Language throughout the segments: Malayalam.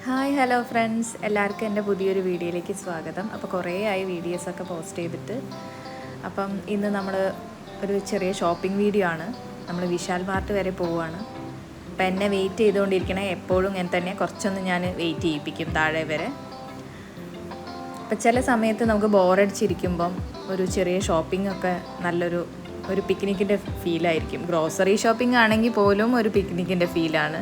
ഹായ് ഹലോ ഫ്രണ്ട്സ്, എല്ലാവർക്കും എൻ്റെ പുതിയൊരു വീഡിയോയിലേക്ക് സ്വാഗതം. അപ്പോൾ കുറേ ആയി വീഡിയോസൊക്കെ പോസ്റ്റ് ചെയ്തിട്ട്. അപ്പം ഇന്ന് നമ്മൾ ഒരു ചെറിയ ഷോപ്പിംഗ് വീഡിയോ ആണ്. നമ്മൾ വിശാൽ മാർട്ട് വരെ പോവുകയാണ്. അപ്പം എന്നെ വെയിറ്റ് ചെയ്തുകൊണ്ടിരിക്കണേ, എപ്പോഴും ഞാൻ തന്നെ കുറച്ചൊന്ന് ഞാൻ വെയിറ്റ് ചെയ്യിപ്പിക്കും താഴെ വരെ. അപ്പം ചില സമയത്ത് നമുക്ക് ബോറടിച്ചിരിക്കുമ്പം ഒരു ചെറിയ ഷോപ്പിംഗ് ഒക്കെ ഒരു പിക്നിക്കിൻ്റെ ഫീലായിരിക്കും. ഗ്രോസറി ഷോപ്പിംഗ് ആണെങ്കിൽ പോലും ഒരു പിക്നിക്കിൻ്റെ ഫീലാണ്.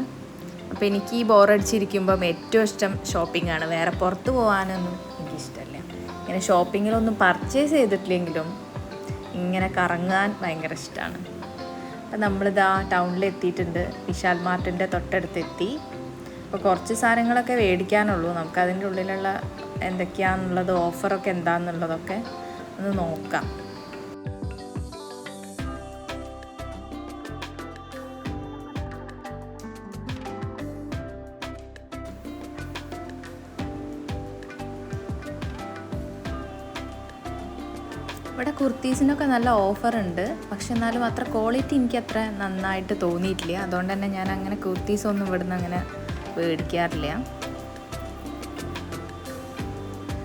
അപ്പോൾ എനിക്ക് ഈ ബോറടിച്ചിരിക്കുമ്പം ഏറ്റവും ഇഷ്ടം ഷോപ്പിംഗ് ആണ്. വേറെ പുറത്ത് പോകാനൊന്നും എനിക്കിഷ്ടമല്ല. ഇങ്ങനെ ഷോപ്പിങ്ങിലൊന്നും പർച്ചേസ് ചെയ്തിട്ടില്ലെങ്കിലും ഇങ്ങനെ കറങ്ങാൻ ഭയങ്കര ഇഷ്ടമാണ്. അപ്പം നമ്മളിതാ ടൗണിൽ എത്തിയിട്ടുണ്ട്. വിശാൽ മാർട്ടിൻ്റെ തൊട്ടടുത്തെത്തി. അപ്പോൾ കുറച്ച് സാധനങ്ങളൊക്കെ മേടിക്കാനുള്ളൂ. നമുക്കതിൻ്റെ ഉള്ളിലുള്ള എന്തൊക്കെയാണെന്നുള്ളത്, ഓഫറൊക്കെ എന്താണെന്നുള്ളതൊക്കെ ഒന്ന് നോക്കാം. ഇവിടെ കുർത്തീസിനൊക്കെ നല്ല ഓഫറുണ്ട്. പക്ഷെ എന്നാലും അത്ര ക്വാളിറ്റി എനിക്ക് അത്ര നന്നായിട്ട് തോന്നിയിട്ടില്ല. അതുകൊണ്ട് തന്നെ ഞാൻ അങ്ങനെ കുർത്തീസൊന്നും ഇവിടുന്ന് അങ്ങനെ മേടിക്കാറില്ല.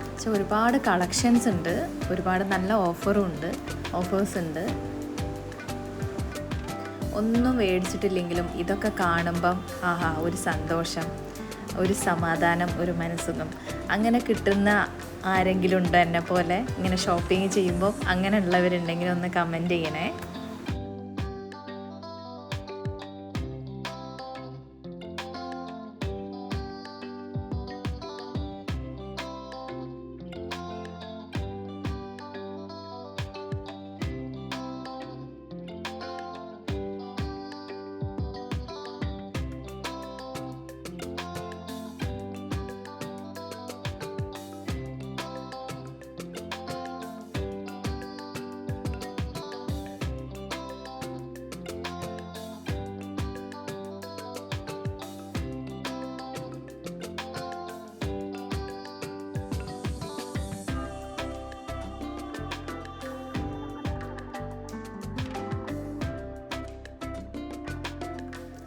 പക്ഷെ ഒരുപാട് കളക്ഷൻസ് ഉണ്ട്, ഒരുപാട് നല്ല ഓഫേഴ്സ് ഉണ്ട്. ഒന്നും മേടിച്ചിട്ടില്ലെങ്കിലും ഇതൊക്കെ കാണുമ്പം ഒരു സന്തോഷം, ഒരു സമാധാനം, ഒരു മനസ്സുഖം അങ്ങനെ കിട്ടുന്ന ആരെങ്കിലും ഉണ്ടോ എന്നെ പോലെ ഇങ്ങനെ ഷോപ്പിംഗ് ചെയ്യുമ്പോൾ? അങ്ങനെ ഉള്ളവരുണ്ടെങ്കിൽ ഒന്ന് കമൻറ്റ് ചെയ്യണേ.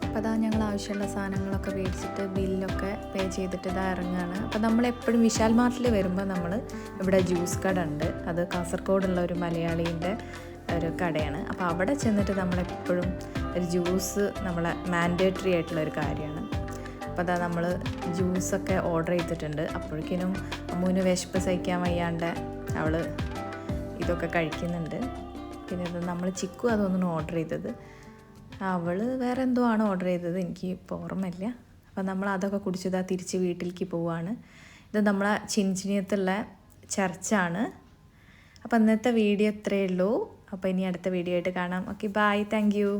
അപ്പോൾ അതാ ഞങ്ങൾ ആവശ്യമുള്ള സാധനങ്ങളൊക്കെ മേടിച്ചിട്ട് ബില്ലൊക്കെ പേ ചെയ്തിട്ട് ഇതാ ഇറങ്ങുകയാണ്. അപ്പോൾ നമ്മളെപ്പോഴും വിശാൽ മാർട്ടിൽ വരുമ്പോൾ നമ്മൾ ഇവിടെ ജ്യൂസ് കട ഉണ്ട്. അത് കാസർഗോഡുള്ള ഒരു മലയാളീൻ്റെ ഒരു കടയാണ്. അപ്പോൾ അവിടെ ചെന്നിട്ട് നമ്മളെപ്പോഴും ഒരു ജ്യൂസ് നമ്മളെ മാൻഡേറ്ററി ആയിട്ടുള്ള ഒരു കാര്യമാണ്. അപ്പോൾ അതാ നമ്മൾ ജ്യൂസൊക്കെ ഓർഡർ ചെയ്തിട്ടുണ്ട്. അപ്പോഴേക്കിനും അമ്മൂന് വിശപ്പ് സഹിക്കാൻ വയ്യാണ്ട് അവൾ ഇതൊക്കെ കഴിക്കുന്നുണ്ട്. പിന്നെ ഇത് നമ്മൾ ചിക്കു അതൊന്നും ഓർഡർ ചെയ്തത്, അവൾ വേറെ എന്തോ ആണ് ഓർഡർ ചെയ്തത്, എനിക്ക് ഇപ്പോൾ ഓർമ്മയില്ല. അപ്പം നമ്മൾ അതൊക്കെ കുടിച്ചതാ തിരിച്ച് വീട്ടിലേക്ക് പോവുകയാണ്. ഇത് നമ്മളെ ചിൻചിനിയത്തുള്ള ചർച്ചാണ്. അപ്പോൾ ഇന്നത്തെ വീഡിയോ ഇത്രയേ ഉള്ളൂ. അപ്പോൾ ഇനി അടുത്ത വീഡിയോ ആയിട്ട് കാണാം. Okay, bye, thank U.